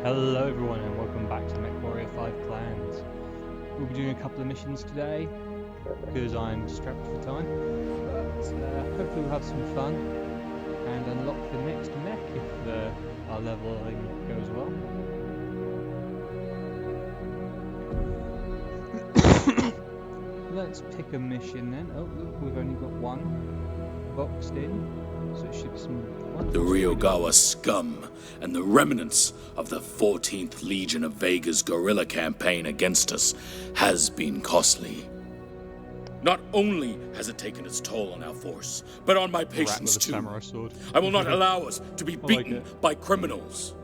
Hello everyone and welcome back to Mechwarrior5 Clans. We'll be doing a couple of missions today because I'm strapped for time, but hopefully we'll have some fun and unlock the next mech if our leveling goes well. Let's pick a mission then. Oh look, we've only got one boxed in, so it should be some The Ryogawa scum and the remnants of the 14th Legion of Vega's guerrilla campaign against us has been costly. Not only has it taken its toll on our force, but on my patience too. I will not allow us to be beaten by criminals.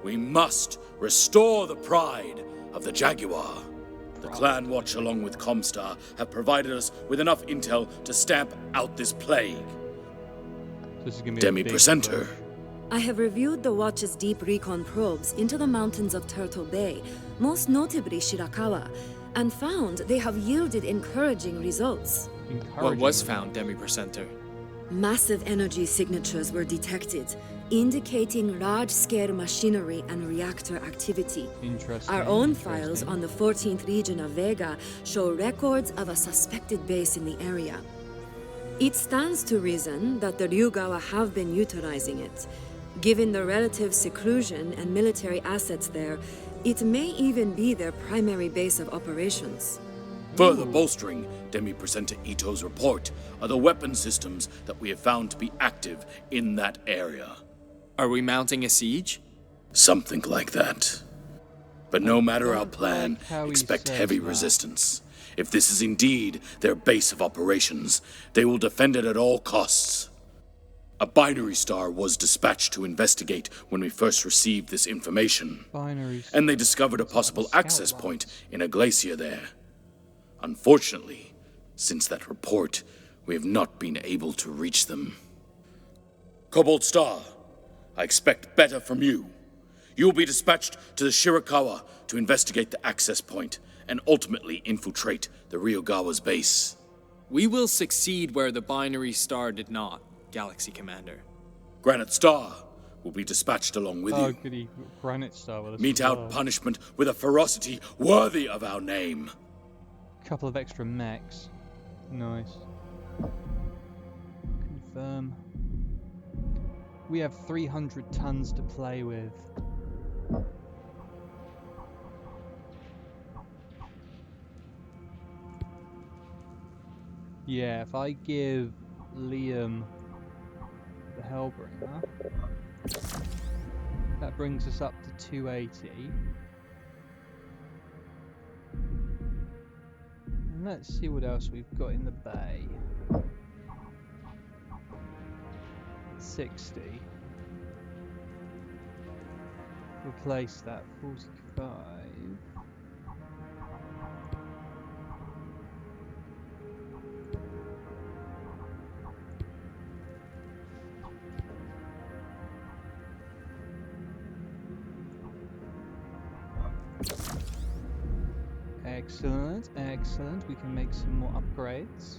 We must restore the pride of the Jaguar. The Clan Watch along with Comstar have provided us with enough intel to stamp out this plague. Demi-Presenter. I have reviewed the Watch's deep recon probes into the mountains of Turtle Bay, most notably Shirakawa, and found they have yielded encouraging results. What was found, Demi-Presenter? Massive energy signatures were detected, indicating large-scale machinery and reactor activity. Our own files on the 14th Legion of Vega show records of a suspected base in the area. It stands to reason that the Ryugawa have been utilizing it. Given the relative seclusion and military assets there, it may even be their primary base of operations. Further bolstering Demi-Presenter Ito's report are the weapon systems that we have found to be active in that area. Are we mounting a siege? Something like that. But no matter our plan, expect heavy resistance. If this is indeed their base of operations, they will defend it at all costs. A binary star was dispatched to investigate when we first received this information, and they discovered a possible access point in a glacier there. Unfortunately, since that report, we have not been able to reach them. Cobalt Star, I expect better from you. You will be dispatched to the Shirakawa to investigate the access point and ultimately infiltrate the Ryogawa's base. We will succeed where the binary star did not, Galaxy Commander. Granite Star will be dispatched along with you. Goody. Granite Star with us. Mete out punishment with a ferocity worthy of our name. Couple of extra mechs. Nice. Confirm. We have 300 tons to play with. Yeah, if I give Liam the hellbringer, that brings us up to 280. And let's see what else we've got in the bay. 60. Replace that, 45. Excellent, excellent. We can make some more upgrades.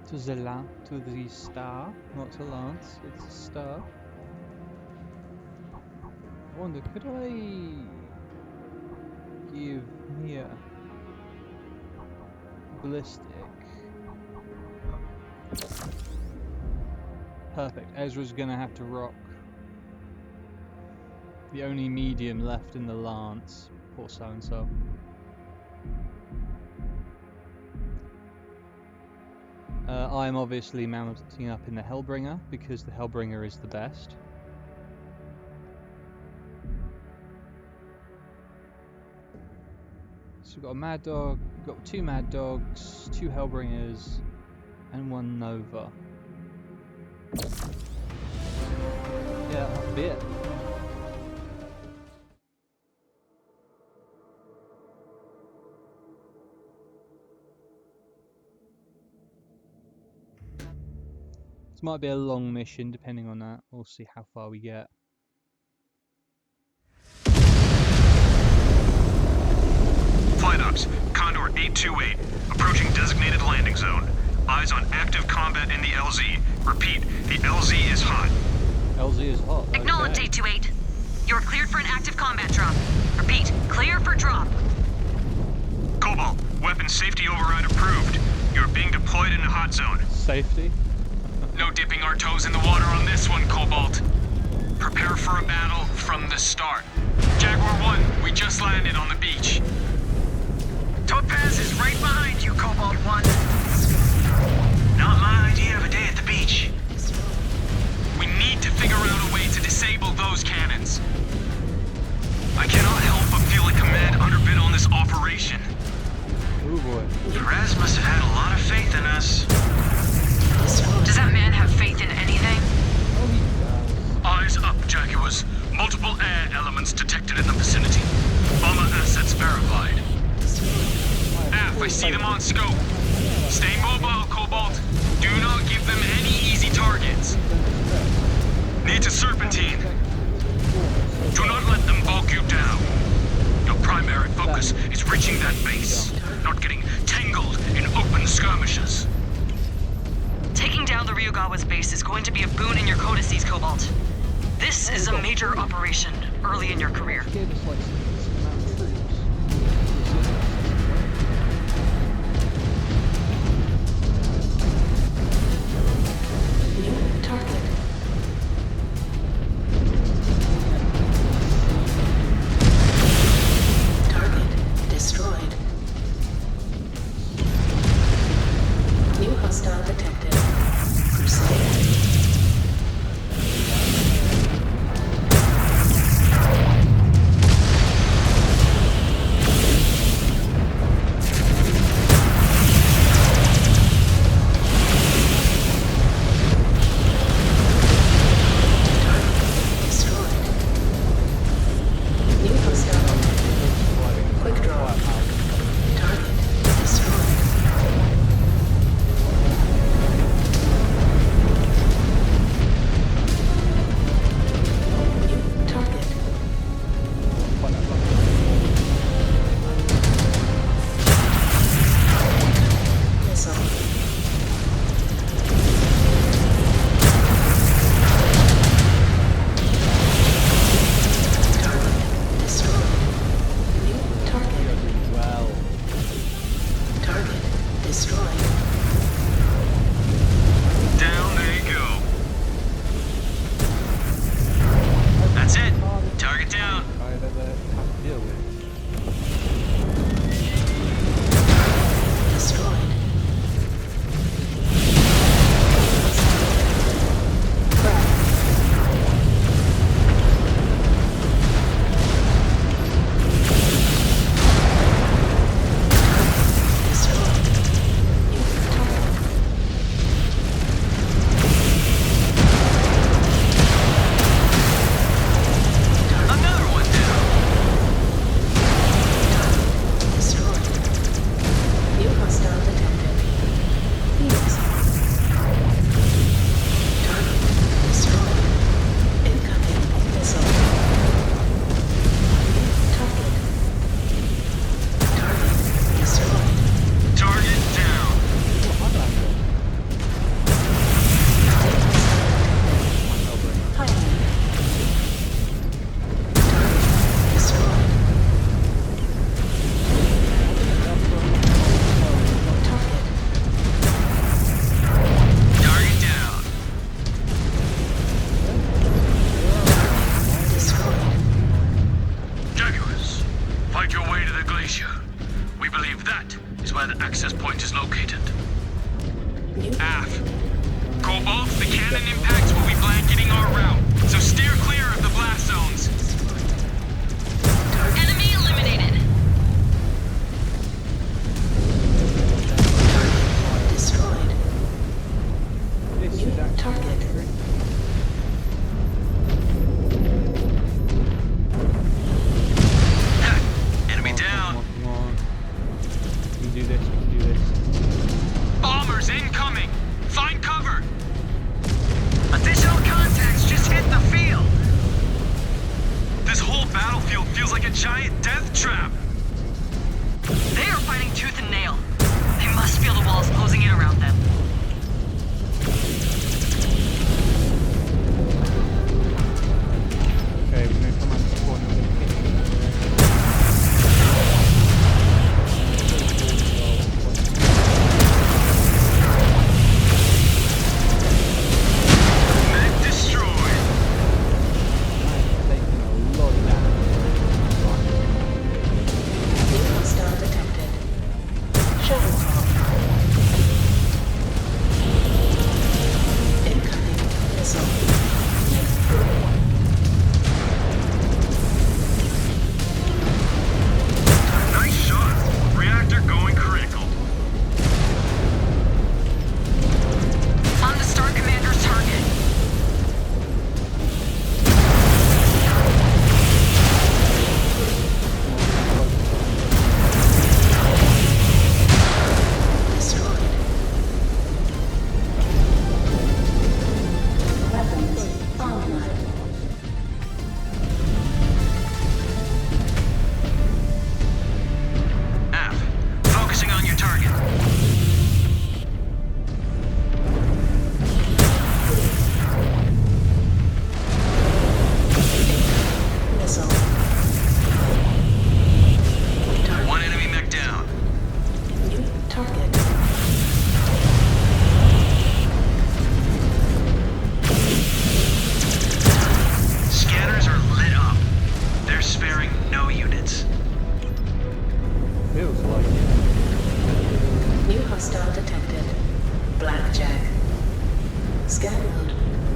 To the star, not to Lance, it's a star. I wonder, could I give Mia ballistic? Perfect. Ezra's gonna have to rock the only medium left in the Lance. Poor so-and-so. I'm obviously mounting up in the Hellbringer because the Hellbringer is the best. So we've got a Mad Dog, we've got 2 Mad Dogs, 2 Hellbringers, and 1 Nova. Yeah, that'll be it. This might be a long mission, depending on that. We'll see how far we get. Flight Ops, Condor 828, approaching designated landing zone. Eyes on active combat in the LZ. Repeat, the LZ is hot. LZ is hot. Acknowledge Okay. 828. You're cleared for an active combat drop. Repeat, clear for drop. Cobalt, weapon safety override approved. You're being deployed in a hot zone. Safety. No dipping our toes in the water on this one, Cobalt. Prepare for a battle from the start. Jaguar 1, we just landed on the beach. Topaz is right behind you, Cobalt 1. Not my idea of a day at the beach. We need to figure out a way to disable those cannons. I cannot help but feel like command underbid on this operation. Oh boy. Perez must have had a lot of faith in us. Does that man have faith in anything? Oh, he does. Eyes up, Jaguars. Multiple air elements detected in the vicinity. Bomber assets verified. I see them on scope. Stay mobile, Cobalt. Do not give them any easy targets. Need to serpentine. Do not let them bog you down. Your primary focus is reaching that base, not getting tangled in open skirmishes. Taking down the Ryugawa's base is going to be a boon in your codices, Cobalt. This is a major operation early in your career. Gave us like some amount of troops. New target. Target destroyed. New hostile detected. Crusader. access point is located. Aft. Cobalt, the cannon impacts will be blanketing our route, so steer clear of the blast zones. Enemy eliminated. Destroyed. This is actually Target. Enemy down. Come on. We can do this, we can do this. Bombers incoming. Find cover. Additional contacts just hit the field. This whole battlefield feels like a giant death trap. They are fighting tooth and nail. They must feel the walls closing in around them.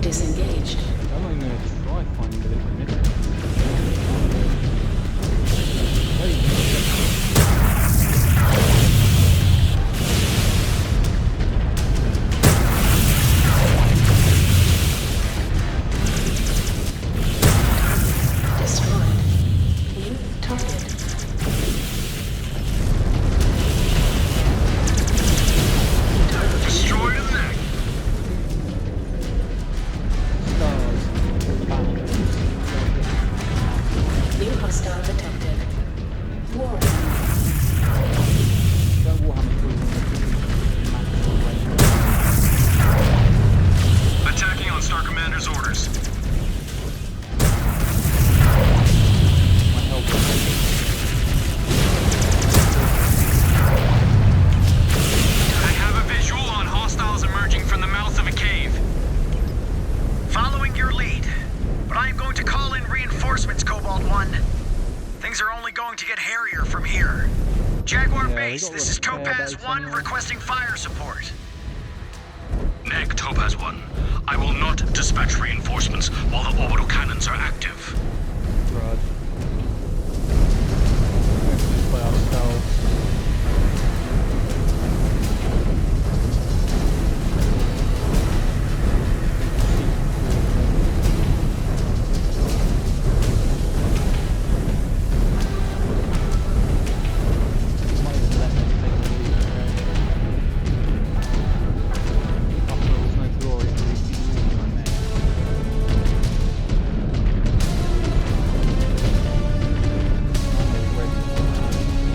Disengaged. I'm not even going to try finding the little middle. Destroyed. New target. Destroyed a mech. New hostile detected. Warning. That Warhammer Attacking on Star Commander's orders. my hellbringer. I have a visual on hostiles emerging from the mouth of a cave. Following your lead. But I am going to call in reinforcements, Cobalt 1. Things are only going to get hairier from here. Jaguar Yeah, Base, we got this is repair Topaz base 1 anyway. requesting fire support. Neg Topaz 1. I will not dispatch reinforcements while the orbital cannons are active. Right. We have to just play ourselves. Might even let them take the lead. After all, there's no glory in losing my mech.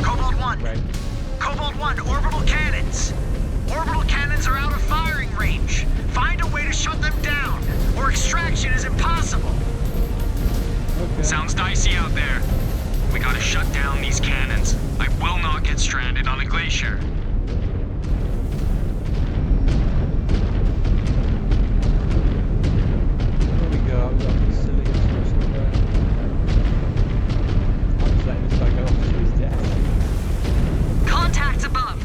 Cobalt 1. Right. Cobalt 1, orbital cannons. Orbital cannons are out of firing range. Find a way to shut them down, or extraction is impossible. Okay. Sounds dicey out there. We gotta shut down these cannons. I will not get stranded on a glacier. There we go, I've got facilities and stuff there. I'm just letting this guy go off to his death. Contacts above.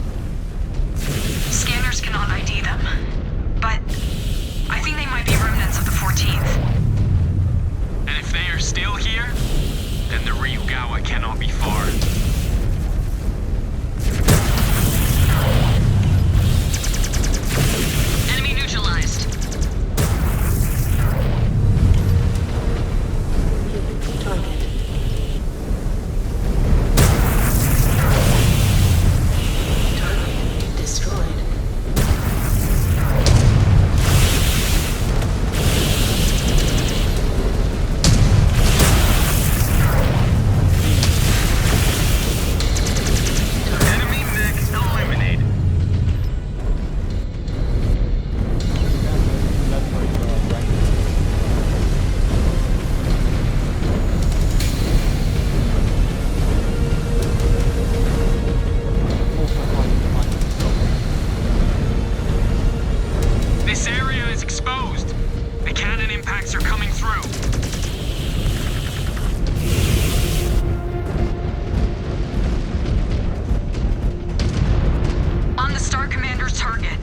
Scanners cannot ID them, but I think they might be remnants of the 14th. And if they are still here, then the Ryugawa cannot be far. Enemy neutralized. New target. Target destroyed. Enemy mech eliminated. That's very good, right? This area is exposed. The cannon impacts are coming through. On the Star Commander's target.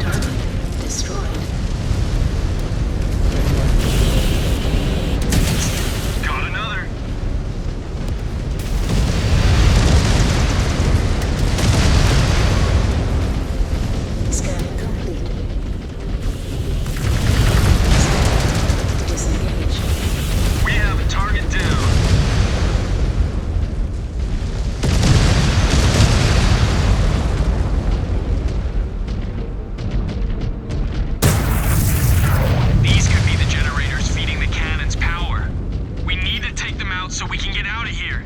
Target destroyed. Got another. Scanning complete. Disengage. We have a target down. These could be the generators feeding the cannons power. We need to take them out so we can get out of here.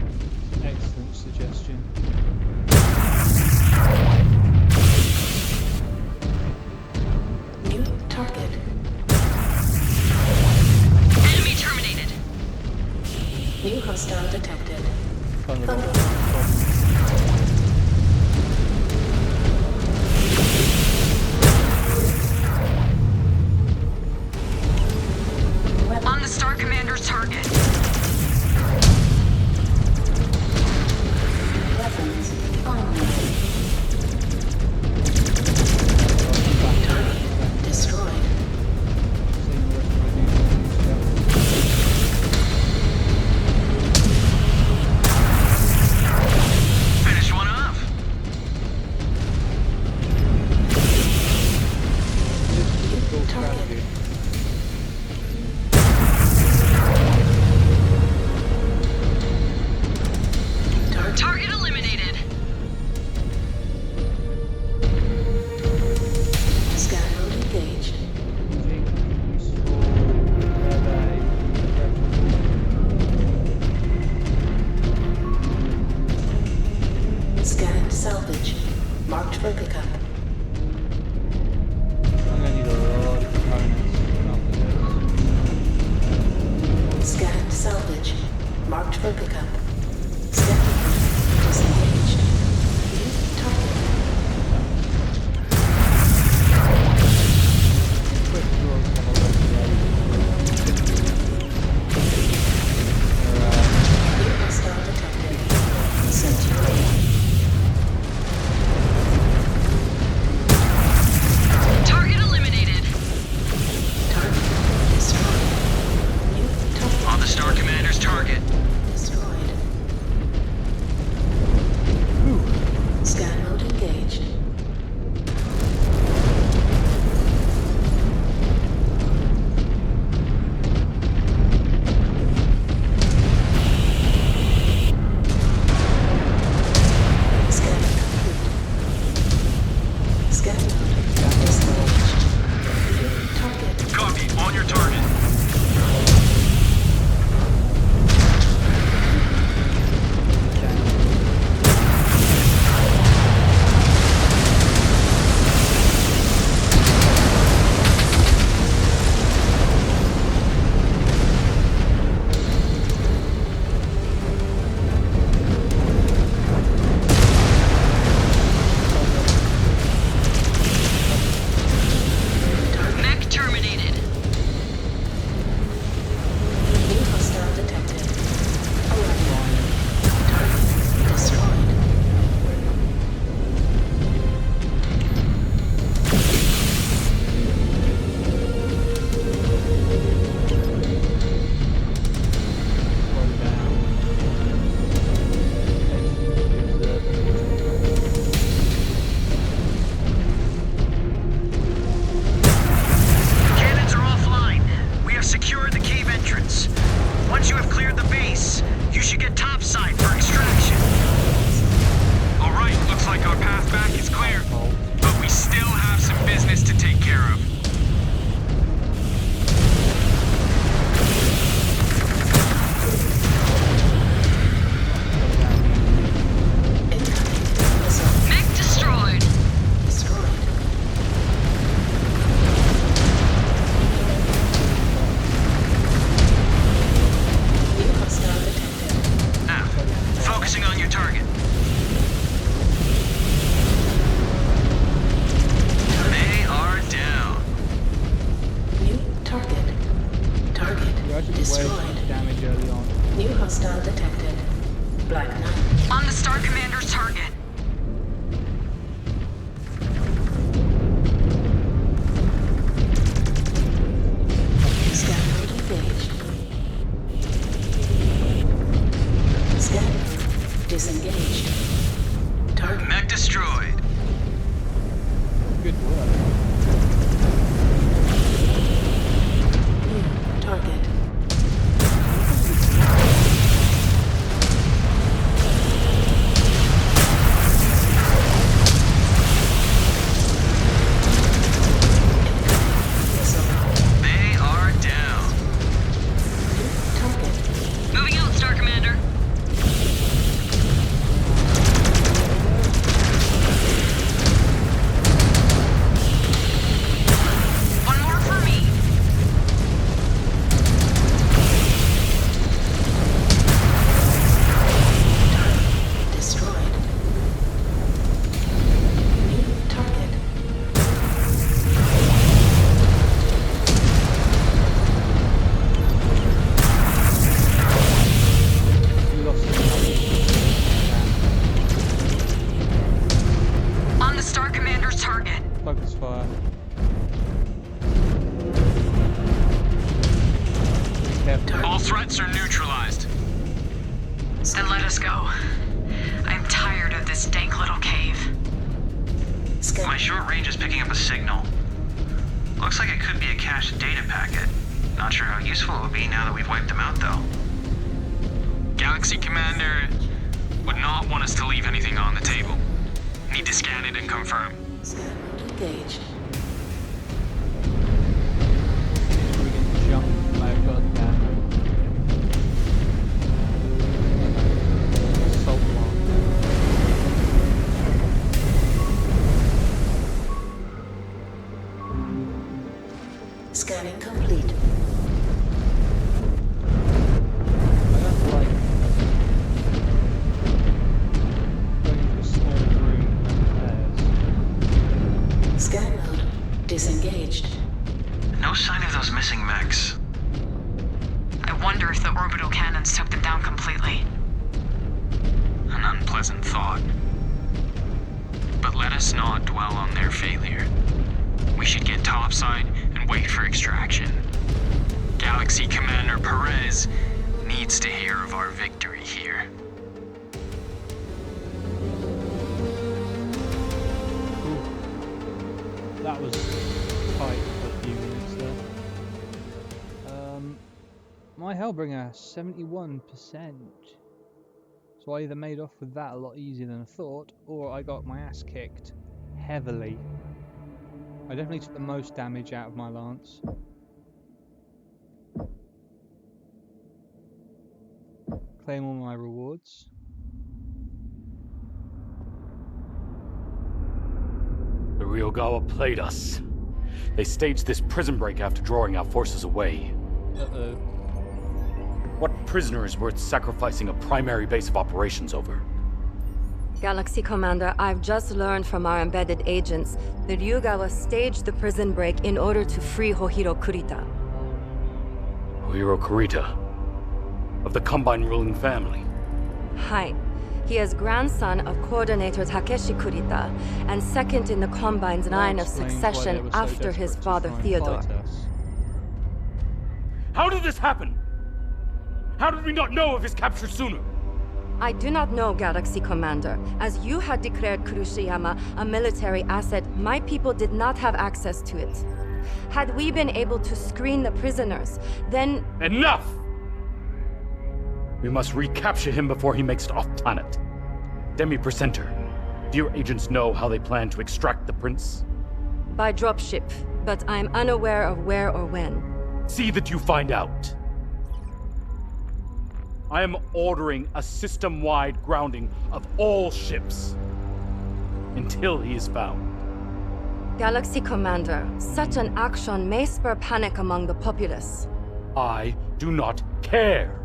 Excellent suggestion. New target. Enemy terminated. New hostile detected. Kind of Thunder. strategy. Target eliminated. Scan mode engaged. Scan salvage. Marked for pickup. I'm gonna need a lot of components after this. Scan salvage. Marked for pickup. Scan disengaged. New target. Quick draws have a lot New hostile detected. Sent you away. Target eliminated. Target destroyed. New target On the Star Commander's target. destroyed. Scan mode engaged. Scan complete. Scan mode disengaged. New target. Copy. On your target. Mech terminated. New hostile detected. Alert. Target destroyed. Cannons are offline. We have secured the cave entrance. Once you have cleared the base, you should get topside for extraction. All right, looks like our path back is clear. But we still have some business to take care of. Incoming missile Mech destroyed. destroyed. New hostile detected. Now, focusing on your target. They are down. New target. Target You actually destroyed. wasted damage early on. New hostile detected. Black Knight. On the Star Commander's target. Scan mode engaged. Scan mode disengaged. Target Mech destroyed. Good work. new target. Missile. They are down. New target. Moving out, Star Commander. One more for me. Destroyed. New target. You lost On the Star Commander's target. focus fire. Careful. All threats are neutralized. Then let us go. I'm tired of this dank little cave. Scan. My short range is picking up a signal. Looks like it could be a cached data packet. Not sure how useful it will be now that we've wiped them out, though. Galaxy Commander would not want us to leave anything on the table. Need to scan it and confirm. Scan mode engaged. We can jump my goddamn salt line. Scanning complete. I don't like going to a small room and pairs. Scan mode disengaged. No sign of those missing mechs. I wonder if the orbital cannons took them down completely. An unpleasant thought. But let us not dwell on their failure. We should get topside and wait for extraction. Galaxy Commander Perez needs to hear of our victory here. That was tight for a few minutes there. My hellbringer, 71%. So I either made off with that a lot easier than I thought, or I got my ass kicked heavily. I definitely took the most damage out of my lance. Claim all my rewards. The Ryogawa played us. They staged this prison break after drawing our forces away. Uh-oh. What prisoner is worth sacrificing a primary base of operations over? Galaxy Commander, I've just learned from our embedded agents that Ryugawa staged the prison break in order to free Hohiro Kurita. Hohiro Kurita? Of the Combine ruling family? Hi. He is grandson of Coordinator Takeshi Kurita, and second in the Combine's line of succession after his father Theodore. How did this happen? How did we not know of his capture sooner? I do not know, Galaxy Commander. As you had declared Kurushiyama a military asset, my people did not have access to it. Had we been able to screen the prisoners, then... Enough! We must recapture him before he makes it off-planet. Demi-Presenter, do your agents know how they plan to extract the prince? By dropship, but I'm unaware of where or when. See that you find out. I am ordering a system-wide grounding of all ships until he is found. Galaxy Commander, such an action may spur panic among the populace. I do not care.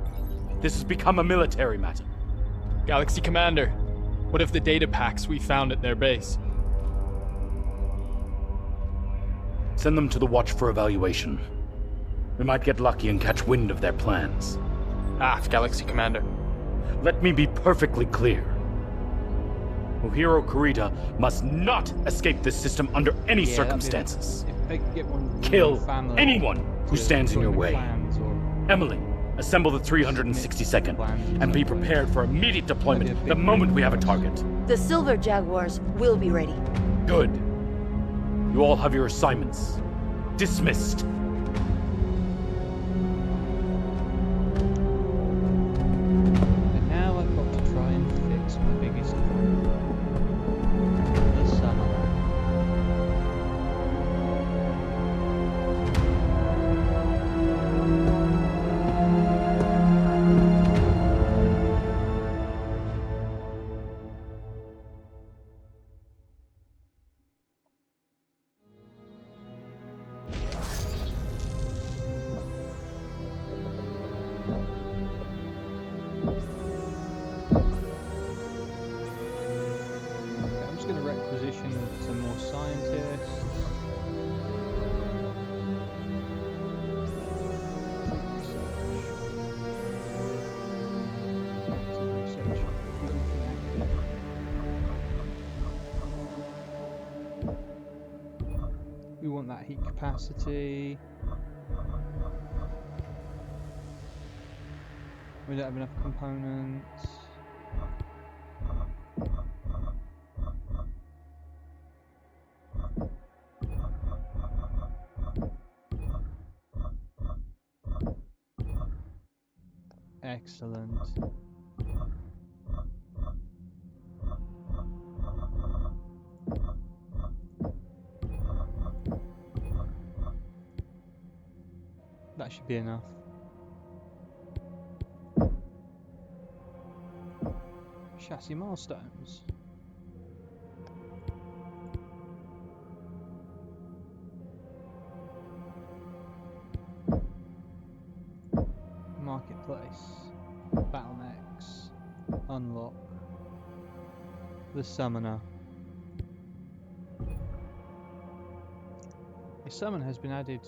This has become a military matter. Galaxy Commander, what if the data packs we found at their base? Send them to the Watch for evaluation. We might get lucky and catch wind of their plans. Aft, Galaxy Commander. Let me be perfectly clear. Hohiro Kurita must not escape this system under any circumstances. If they could get one Kill family anyone who stands in your way. Emily, assemble the 362nd and be prepared for immediate deployment the moment we have a target. The Silver Jaguars will be ready. Good. You all have your assignments. Dismissed. And now I've got to try and fix my biggest problem. The summer. I'm just going to requisition some more scientists. We want that heat capacity. We don't have enough components. Excellent. That should be enough. Chassis milestones. Marketplace. Battle mechs. Unlock. The summoner. A summon has been added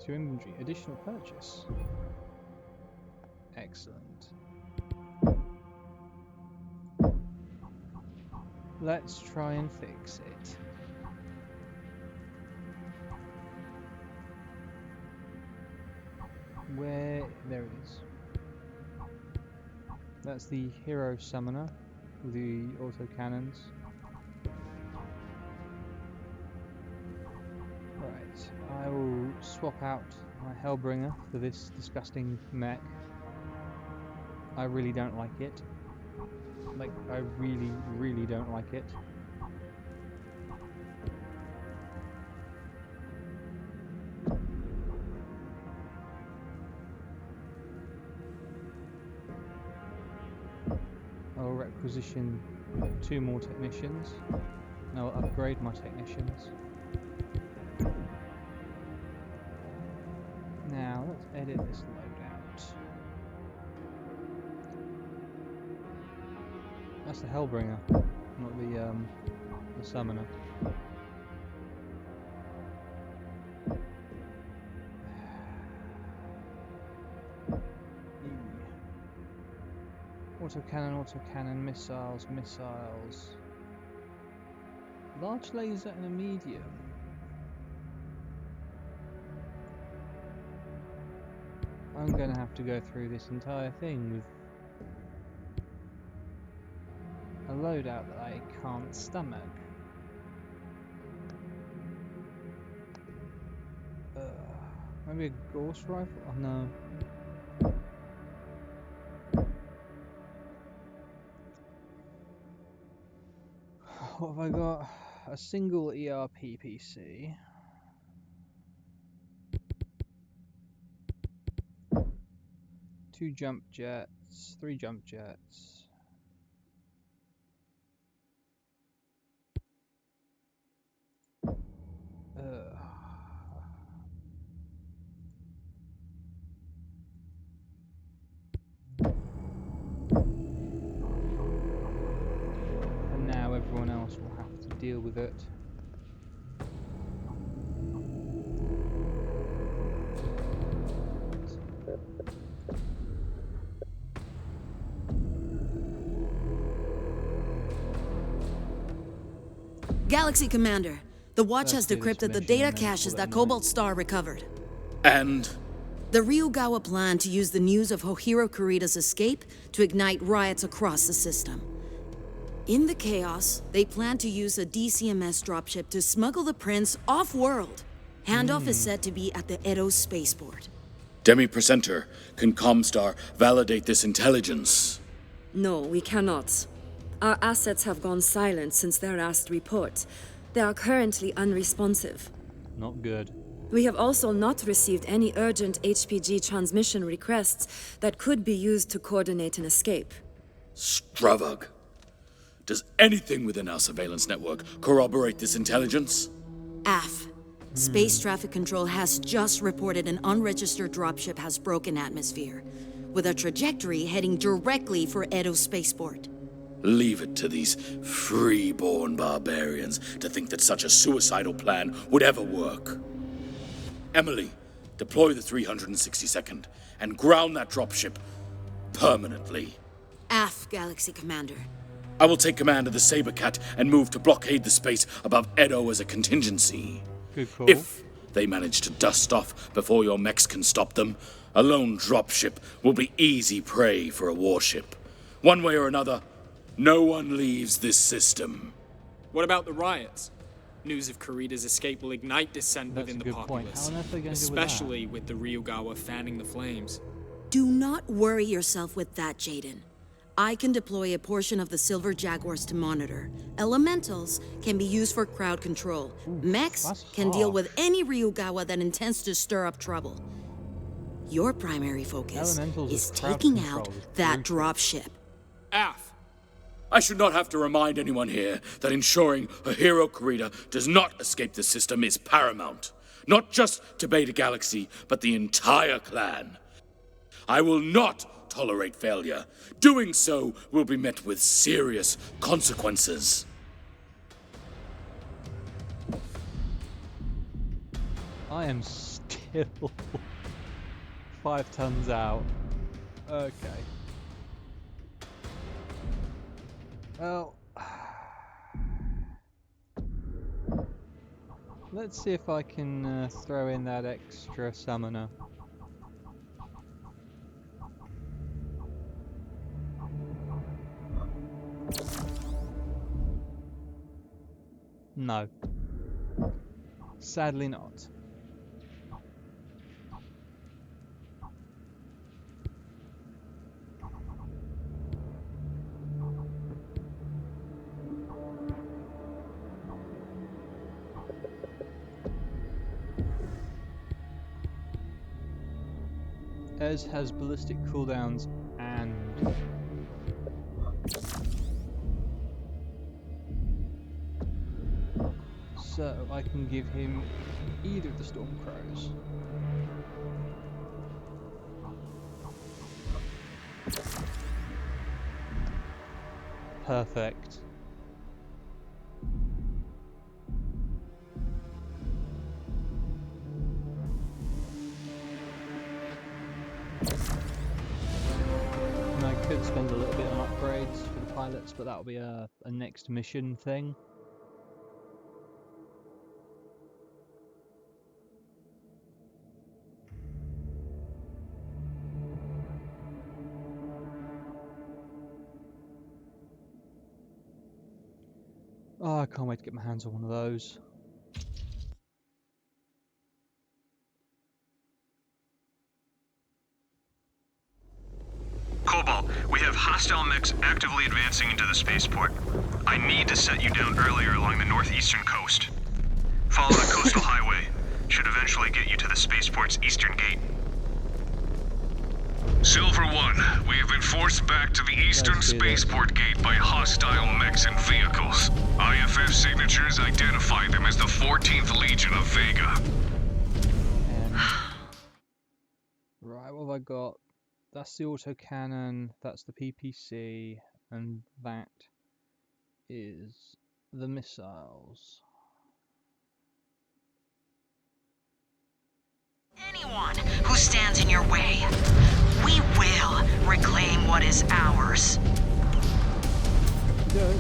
to inventory. Additional purchase. Excellent. Let's try and fix it. Where? There it is. That's the hero summoner with the auto cannons. Right, I will swap out my hellbringer for this disgusting mech. I really don't like it. Like, I really don't like it. I'll requisition 2 more technicians, and I'll upgrade my technicians. Now, let's edit this loadout. That's the hellbringer, not the summoner. Autocannon, missiles. Large laser and a medium. I'm gonna have to go through this entire thing with a loadout that I can't stomach. Maybe a ghost rifle? Oh no. What have I got? A single ERP PC. Two jump jets, 3 jump jets. And now everyone else will have to deal with it. Galaxy Commander, the Watch has decrypted the data caches that Cobalt Star recovered. And? The Ryugawa plan to use the news of Hohiro Kurida's escape to ignite riots across the system. In the chaos, they plan to use a DCMS dropship to smuggle the prince off-world. Handoff is said to be at the Edo spaceport. Demi-Presenter, can Comstar validate this intelligence? No, we cannot. Our assets have gone silent since their last report. They are currently unresponsive. Not good. We have also not received any urgent HPG transmission requests that could be used to coordinate an escape. Stravug. Does anything within our surveillance network corroborate this intelligence? AF. Space Traffic Control has just reported an unregistered dropship has broken atmosphere, with a trajectory heading directly for Edo spaceport. Leave it to these free-born barbarians to think that such a suicidal plan would ever work. Emily, deploy the 362nd and ground that dropship permanently. AF, Galaxy Commander. I will take command of the Sabercat and move to blockade the space above Edo as a contingency. Good call. If they manage to dust off before your mechs can stop them, a lone dropship will be easy prey for a warship. One way or another, no one leaves this system. What about the riots? News of Kurida's escape will ignite dissent within the populace, especially with the Ryugawa fanning the flames. Do not worry yourself with that, Jaden. I can deploy a portion of the Silver Jaguars to monitor. Elementals can be used for crowd control. Mechs can deal with any Ryugawa that intends to stir up trouble. Your primary focus is taking out that dropship. Af! I should not have to remind anyone here that ensuring Hero Kurita does not escape the system is paramount. Not just to Beta Galaxy, but the entire clan. I will not tolerate failure. Doing so will be met with serious consequences. I am still 5 tons out. Okay. Well, let's see if I can throw in that extra summoner. No. Sadly not. Ez has ballistic cooldowns and so I can give him either of the Stormcrows. Perfect. And I could spend a little bit on upgrades for the pilots, but that'll be a next mission thing. Oh, I can't wait to get my hands on one of those. Cobalt, we have hostile mechs actively advancing into the spaceport. I need to set you down earlier along the northeastern coast. Follow the coastal highway. Should eventually get you to the spaceport's eastern gate. Silver 1, we have been forced back to the eastern spaceport gate by hostile mechs and vehicles. IFF signatures identify them as the 14th Legion of Vega. Right, what have I got? That's the autocannon, that's the PPC, and that is the missiles. Anyone who stands in your way, we will reclaim what is ours. Go.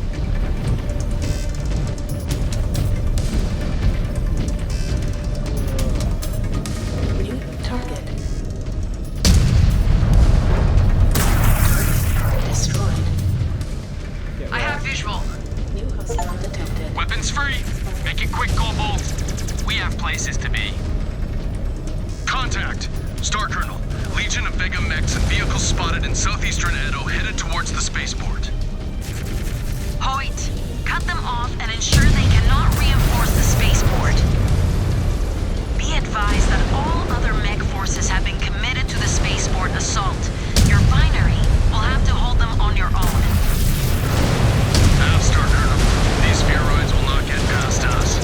New target. Destroyed. I have visual. New hostile detected. Weapons free! Make it quick, Cobalt! We have places to be. Contact! Star Colonel. Legion of Vega mechs and vehicles spotted in southeastern Edo headed towards the spaceport. Hoyt, cut them off and ensure they cannot reinforce the spaceport. Be advised that all other mech forces have been committed to the spaceport assault. Your binary will have to hold them on your own. Star Colonel. These spheroids will not get past us.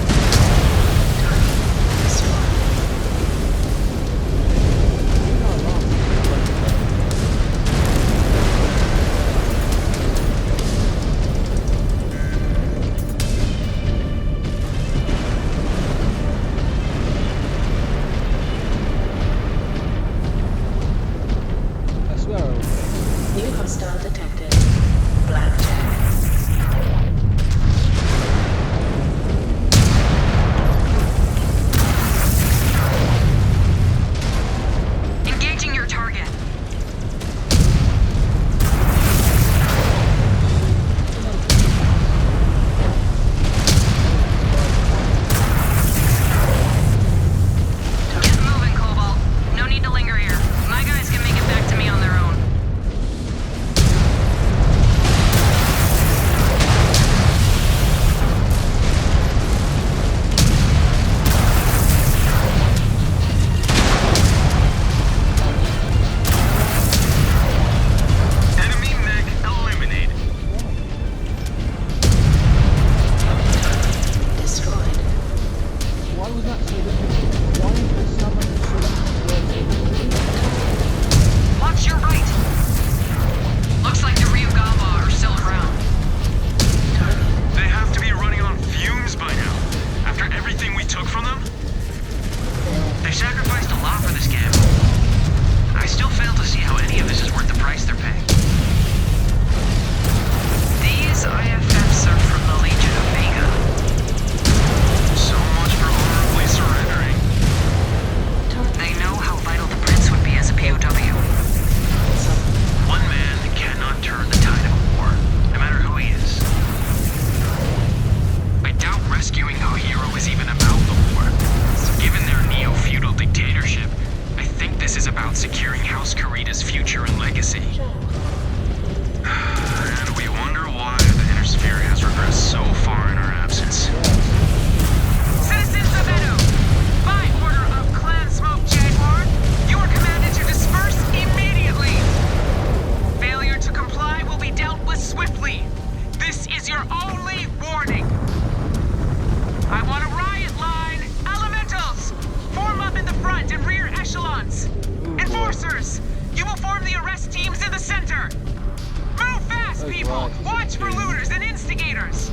people! Watch for looters and instigators!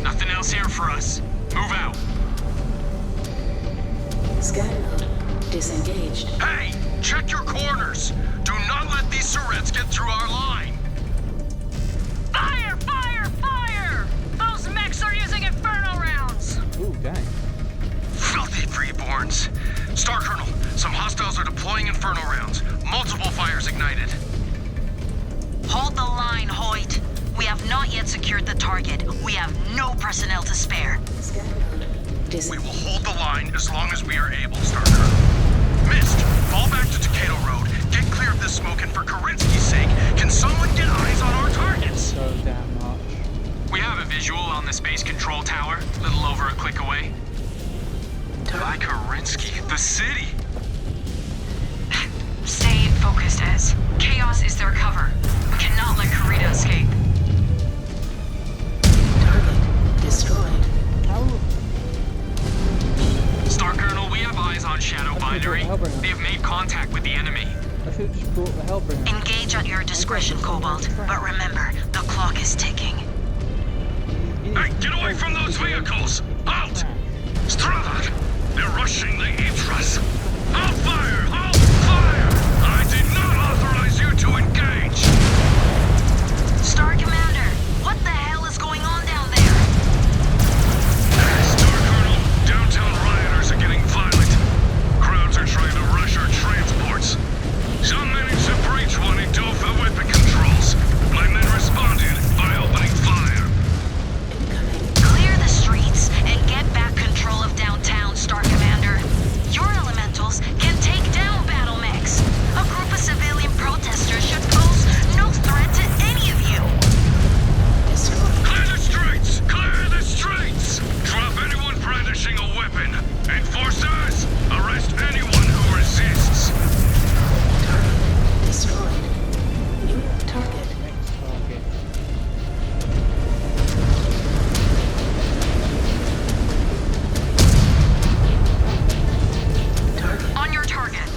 Nothing else here for us. Move out. Scan mode disengaged. Hey! Check your corners! Do not let these Surets get through our line! Fire! Fire! Fire! Those mechs are using inferno rounds! Ooh, dang. Filthy freeborns. Star Colonel, some hostiles are deploying inferno rounds. Multiple fires ignited. Hold the line, Hoyt. We have not yet secured the target. We have no personnel to spare. Scan mode We disengaged. will hold the line as long as we are able, Star Colonel. Mist, fall back to Takeda Road. Get clear of this smoke, and for Kerensky's sake, can someone get eyes on our targets? So damn much. We have a visual on the space control tower, little over a click away. By Kerensky, the city. Stay focused, Ez. Chaos is their cover. We cannot let Kurita escape. Target destroyed. How? Star Colonel, we have eyes on Shadow Binary. Hellbringer. They have made contact with the enemy. I should have just brought the Hellbringer. Engage at your discretion, Cobalt. But remember, the clock is ticking. Hey, get away from those vehicles! Halt! Stravad! They're rushing the Idras! I'll fire! I'll fire! I did not authorize you to engage! Star Commander, what the hell is going on down there? Star Colonel, downtown rioters are getting violent. Crowds are trying to rush our transports. Some managed to breach one and dove the weapon controls. My men responded by opening fire. Clear the streets and get back control of downtown, Star Commander. Your elementals can take down battle mechs. A group of civilian protesters should pose no threat to any of you. Destroyed. Clear the streets! Clear the streets! Drop anyone brandishing a weapon. Enforcers, arrest anyone who resists. Target destroyed. New target. Next target. Target. On your target.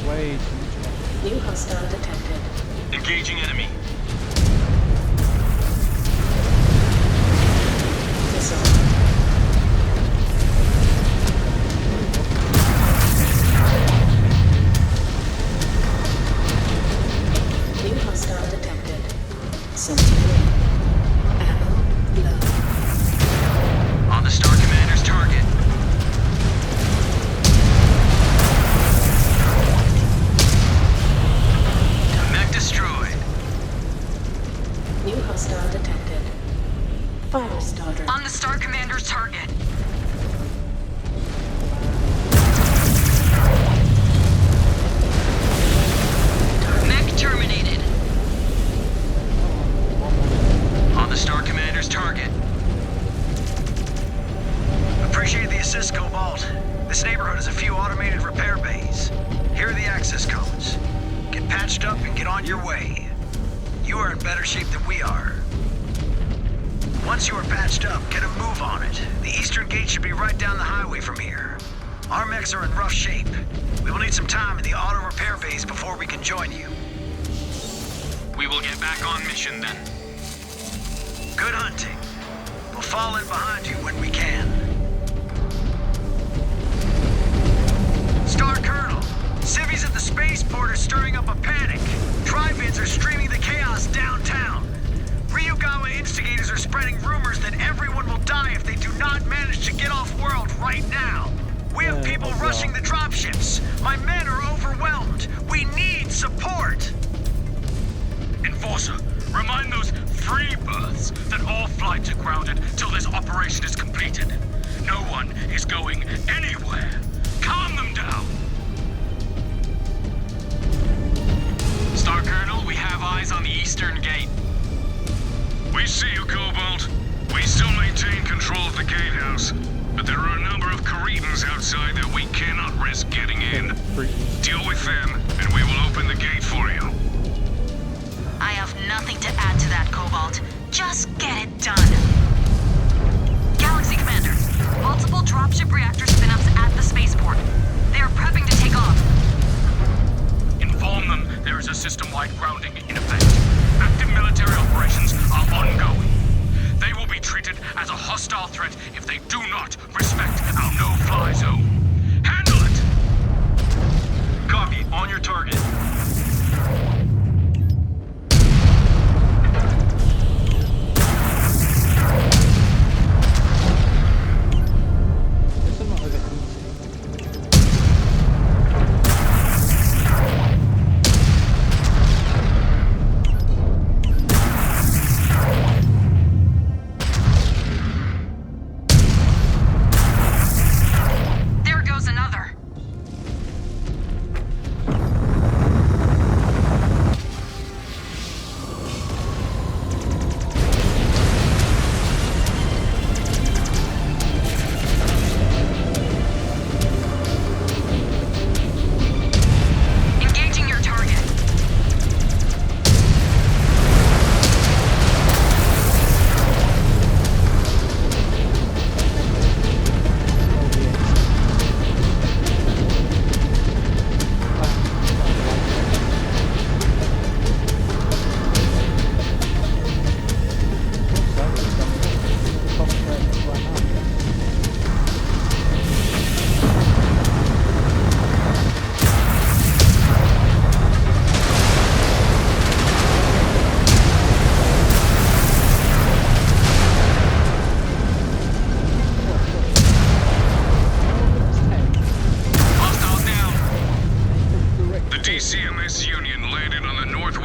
Way too much. New hostile detected. Engaging enemy. Missile. New hostile detected. Sentinel. Ammo low. On the Star Commander's target. Mech destroyed. New hostile detected. Fire starter. On the Star Commander's target. Mech terminated. On the Star Commander's target. Appreciate the assist, Cobalt. This neighborhood has a few automated repair bays. Here are the access codes. Get patched up and get on your way. You are in better shape than we are. Once you are patched up, get a move on it. The eastern gate should be right down the highway from here. Our mechs are in rough shape. We will need some time in the auto repair bays before we can join you. We will get back on mission then. Good hunting. We'll fall in behind you when we can. Star Colonel, civvies at the spaceport are stirring up a panic. Drive-ins are streaming the chaos downtown. Ryugawa instigators are spreading rumors that everyone will die if they do not manage to get off-world right now. We have people rushing the dropships. My men are overwhelmed. We need support. Enforcer, remind those free births that all flights are grounded till this operation is completed. No one is going anywhere. Calm them down. Star Colonel, we have eyes on the eastern gate. We see you, Cobalt. We still maintain control of the gatehouse, but there are a number of Caretans outside that we cannot risk getting in. Deal with them, and we will open the gate for you. I have nothing to add to that, Cobalt. Just get it done. Galaxy Commander, multiple dropship reactor spin-ups at the spaceport. They are prepping to take off. Inform them there is a system-wide grounding in effect.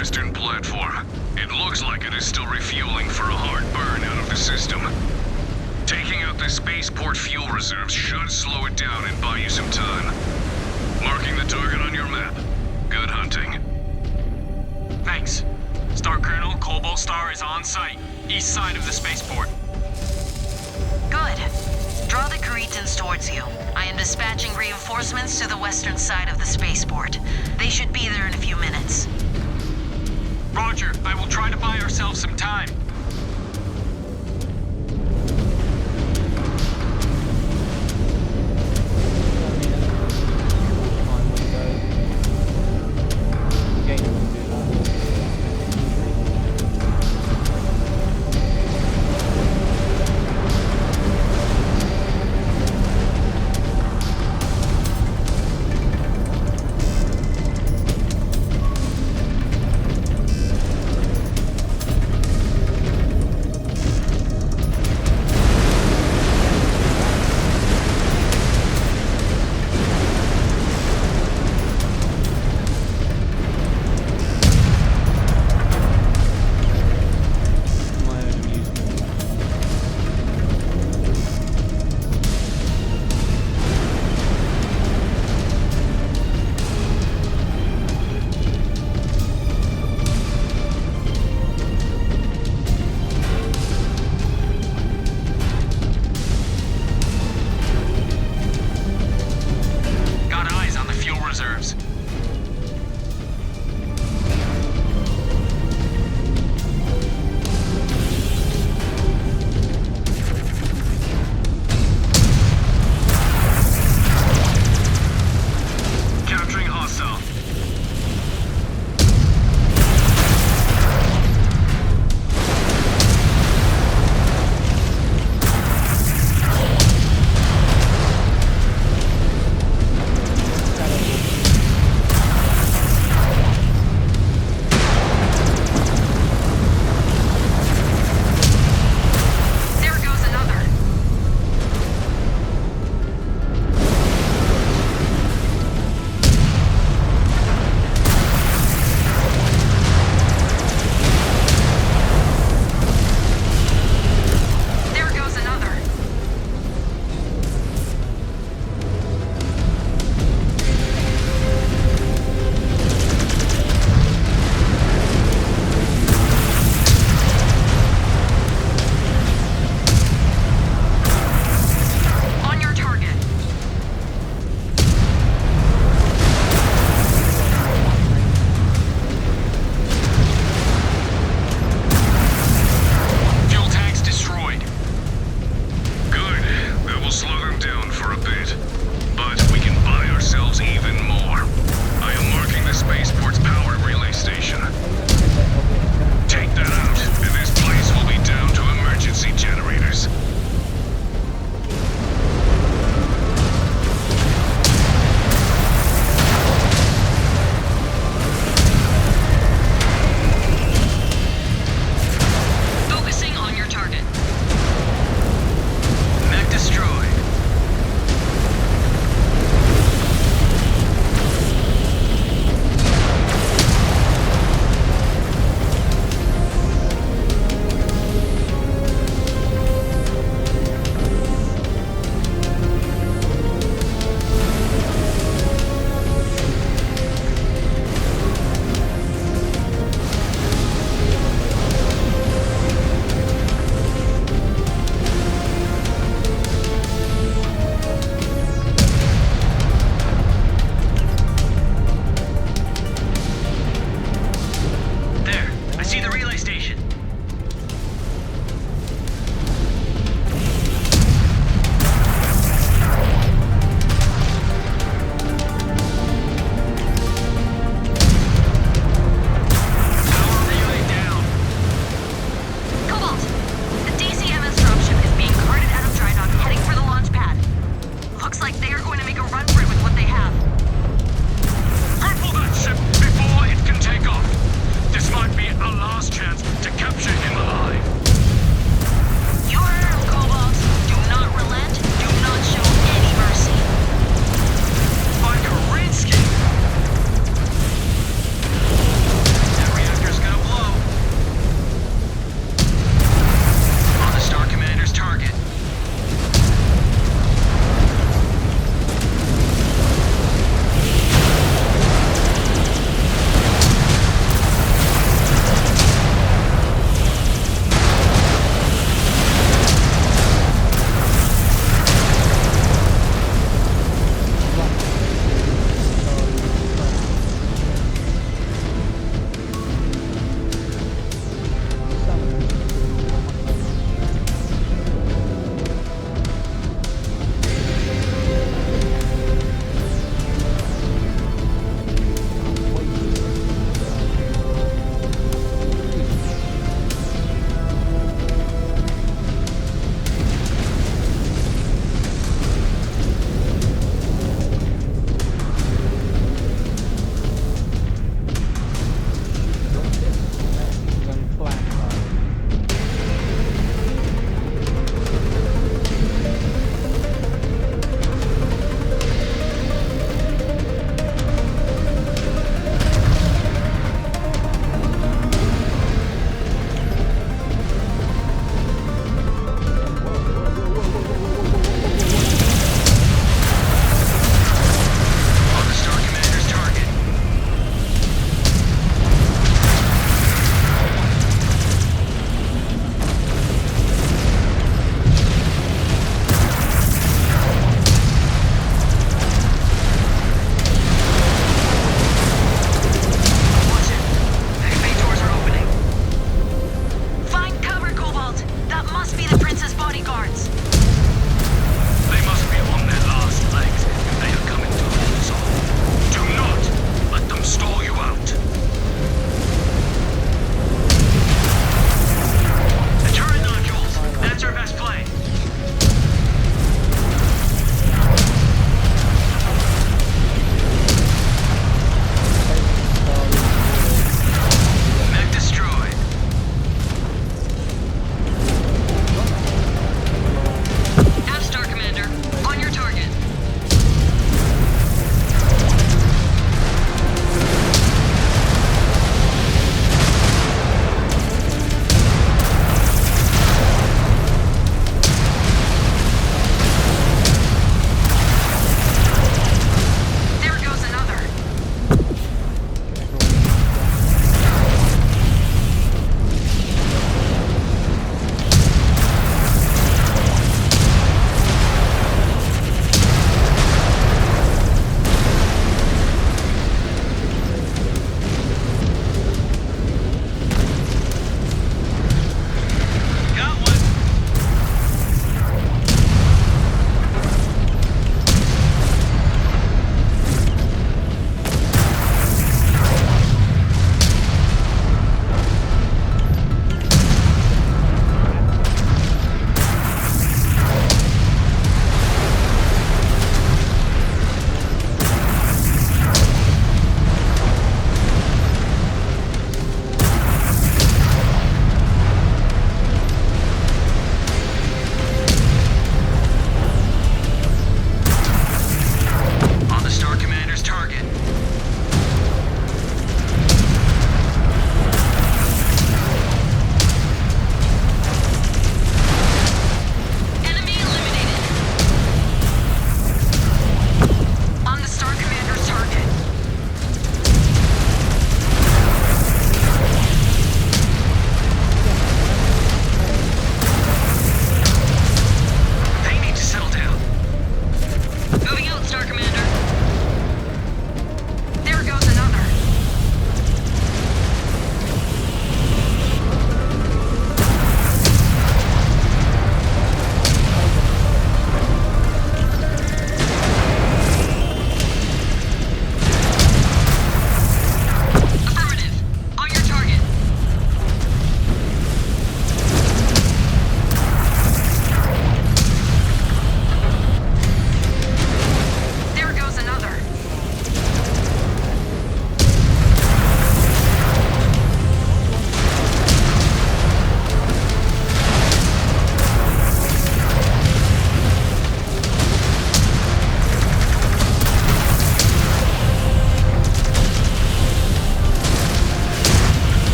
western platform. It looks like it is still refueling for a hard burn out of the system. Taking out the spaceport fuel reserves should slow it down and buy you some time. Marking the target on your map. Good hunting. Thanks. Star Colonel, Cobalt Star is on site, east side of the spaceport. Good. Draw the Caretans towards you. I am dispatching reinforcements to the western side of the spaceport. They should be there in a few minutes. Roger, I will try to buy ourselves some time.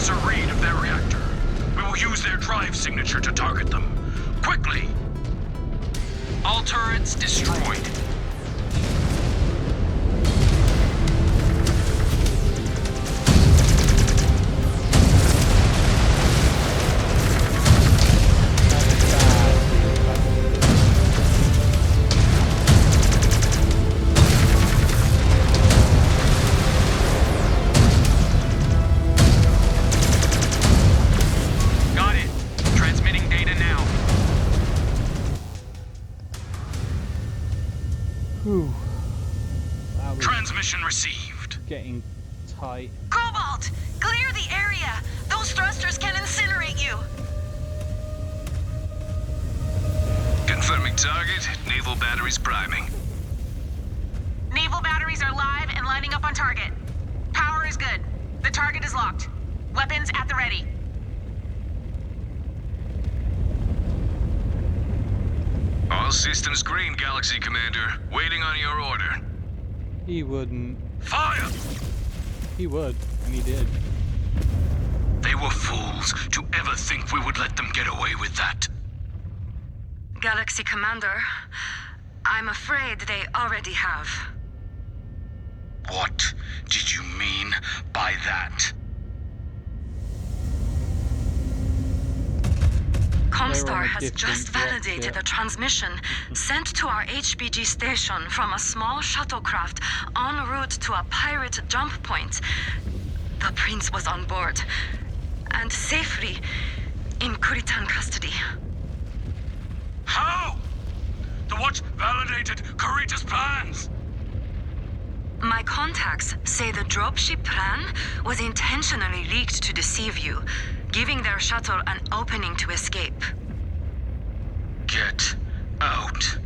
us a read of their reactor. We will use their drive signature to target them. Quickly! All turrets destroyed. Transmission received. Getting tight. Cobalt! Clear the area! Those thrusters can incinerate you! Confirming target. Naval batteries priming. Naval batteries are live and lining up on target. Power is good. The target is locked. Weapons at the ready. All systems green, Galaxy Commander. Waiting on your order. He wouldn't. Fire! He would, and he did. They were fools to ever think we would let them get away with that. Galaxy Commander, I'm afraid they already have. What did you mean by that? Comstar has just validated a transmission sent to our HBG station from a small shuttlecraft en route to a pirate jump point. The prince was on board and safely in Kuritan custody. How? The Watch validated Kurita's plans. My contacts say the dropship plan was intentionally leaked to deceive you, giving their shuttle an opening to escape. Get out.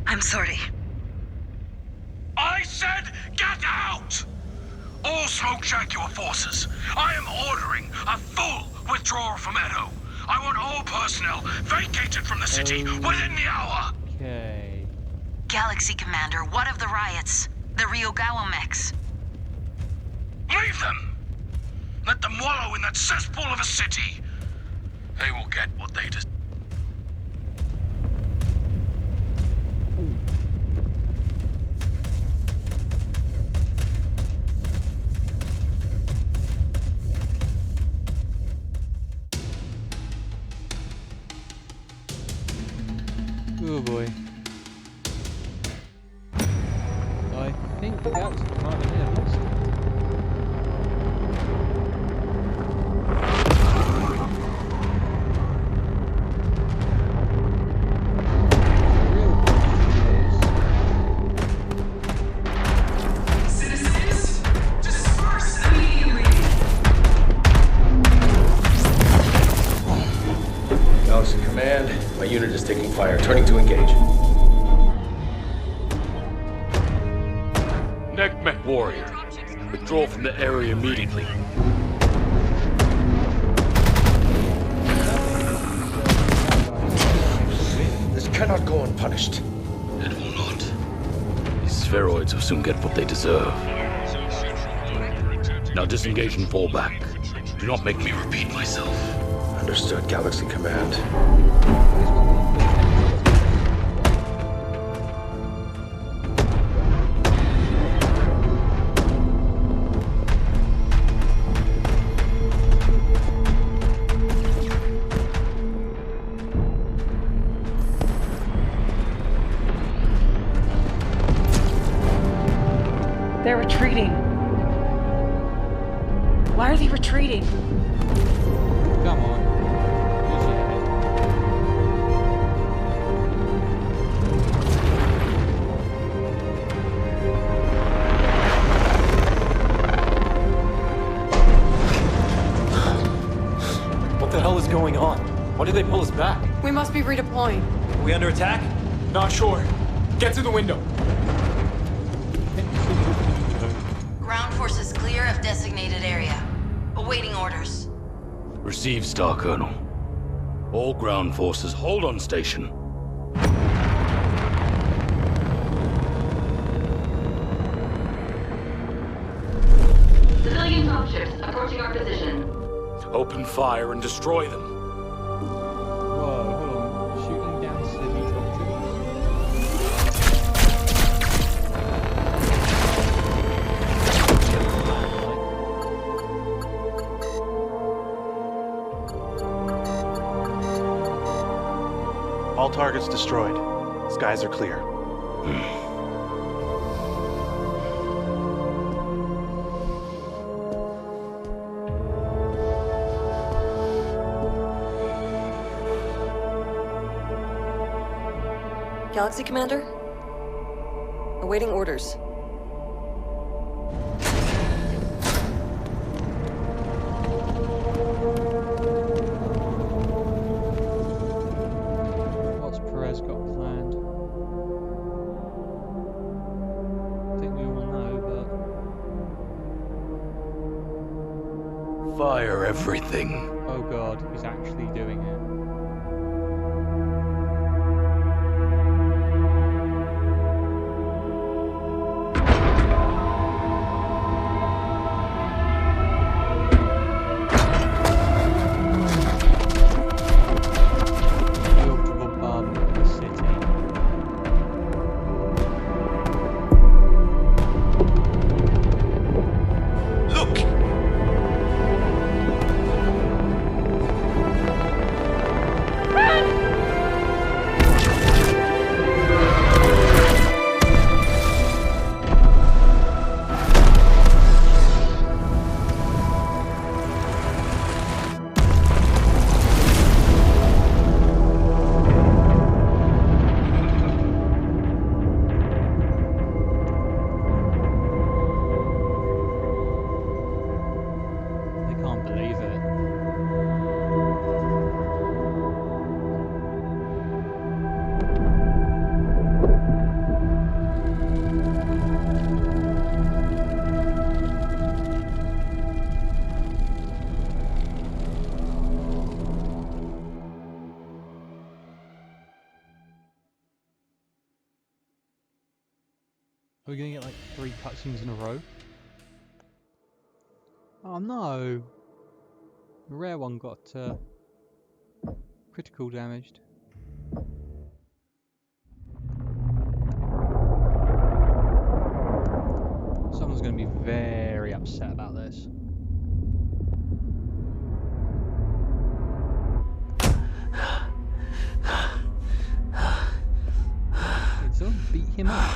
I'm sorry. I said get out! All smoke Jaguar forces. I am ordering a full withdrawal from Edo. I want all personnel vacated from the city within the hour. Okay. Galaxy Commander, what of the riots? The Ryogawa mechs? Leave them! Let them wallow in that cesspool of a city. They will get what they deserve. Oh boy. I think the Galaxy Commander may have lost it. Unit is taking fire. Turning to engage. Mechwarrior. Withdraw from the area immediately. This cannot go unpunished. It will not. These spheroids will soon get what they deserve. Now disengage and fall back. Do not make me repeat myself. Understood, Galaxy Command. They're retreating. Why are they retreating? Come on. What the hell is going on? Why did they pull us back? We must be redeploying. Are we under attack? Not sure. Get to the window. Ground forces clear of designated area. Awaiting orders. Receive, Star Colonel. All ground forces hold on station. Civilian dropships approaching. approaching our position. Open fire and destroy them. Whoa, hold on. Shooting down civvy All targets destroyed. Skies are clear. Galaxy Commander? Awaiting orders. What's Perez got planned? I think we all know, but... Fire everything. Oh god, he's actually doing it. Are we gonna get like 3 cutscenes in a row? Oh no! The rare one got critical damaged. Someone's gonna be very upset about this. Did someone beat him up?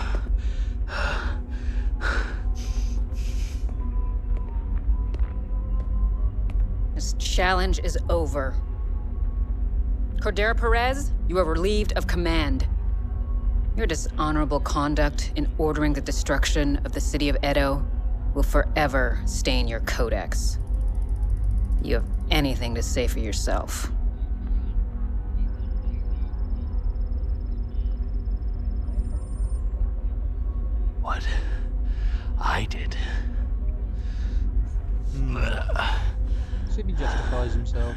This challenge is over. Cordera Perez, you are relieved of command. Your dishonorable conduct in ordering the destruction of the city of Edo will forever stain your codex. You have anything to say for yourself? What I did. See if he justifies himself.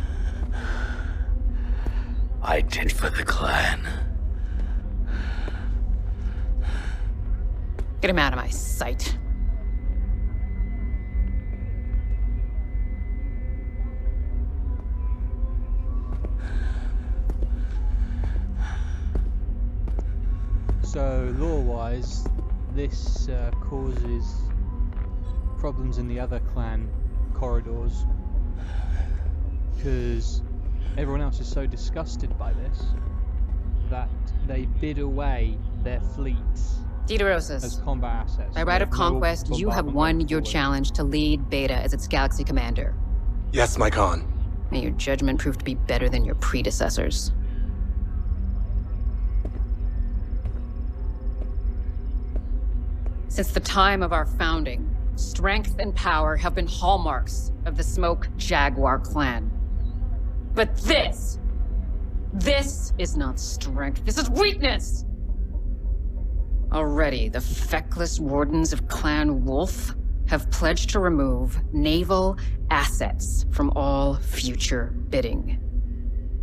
I did for the clan. Get him out of my sight. So, lore-wise, this causes problems in the other clan corridors because everyone else is so disgusted by this that they bid away their fleets as combat assets. By right of conquest, you have won your challenge to lead Beta as its galaxy commander. Yes, my Khan. May your judgment prove to be better than your predecessors. Since the time of our founding, strength and power have been hallmarks of the Smoke Jaguar clan. But this is not strength, this is weakness! Already, the feckless wardens of Clan Wolf have pledged to remove naval assets from all future bidding.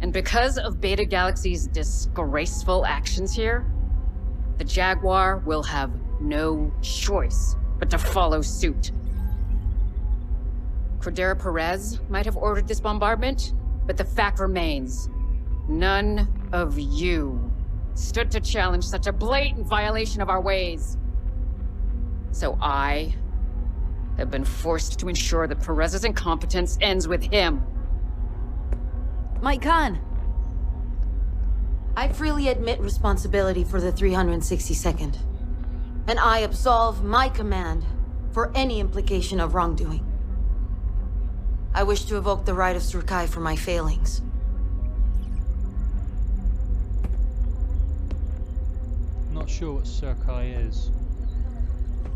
And because of Beta Galaxy's disgraceful actions here, the Jaguar will have no choice but to follow suit. Cordero Perez might have ordered this bombardment, but the fact remains, none of you stood to challenge such a blatant violation of our ways. So I have been forced to ensure that Perez's incompetence ends with him. My Khan, I freely admit responsibility for the 362nd, and I absolve my command for any implication of wrongdoing. I wish to evoke the right of Surkai for my failings. Not sure what Surkai is.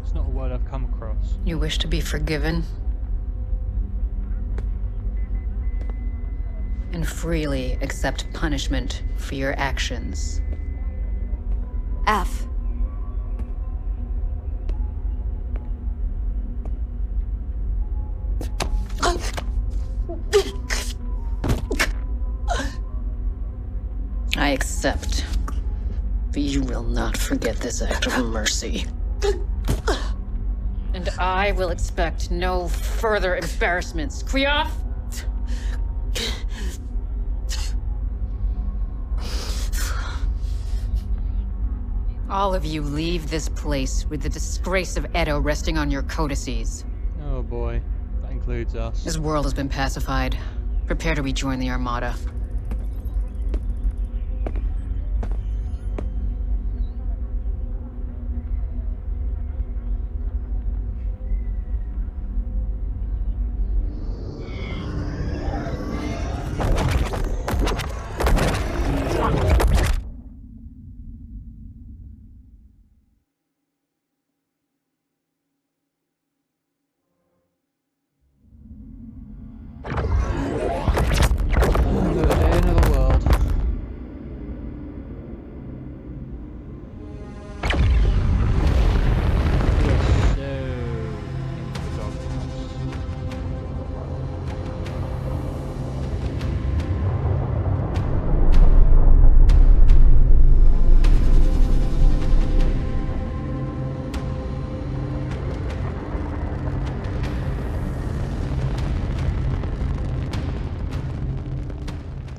It's not a word I've come across. You wish to be forgiven? And freely accept punishment for your actions. F. I accept. But you will not forget this act of mercy. And I will expect no further embarrassments. Kriov? All of you leave this place with the disgrace of Edo resting on your codices. Oh boy, that includes us. This world has been pacified. Prepare to rejoin the Armada.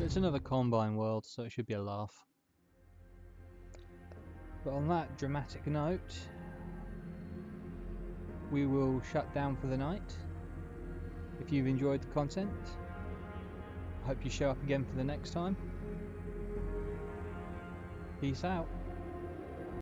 It's another Combine world, so it should be a laugh. But on that dramatic note, we will shut down for the night. If you've enjoyed the content, I hope you show up again for the next time. Peace out.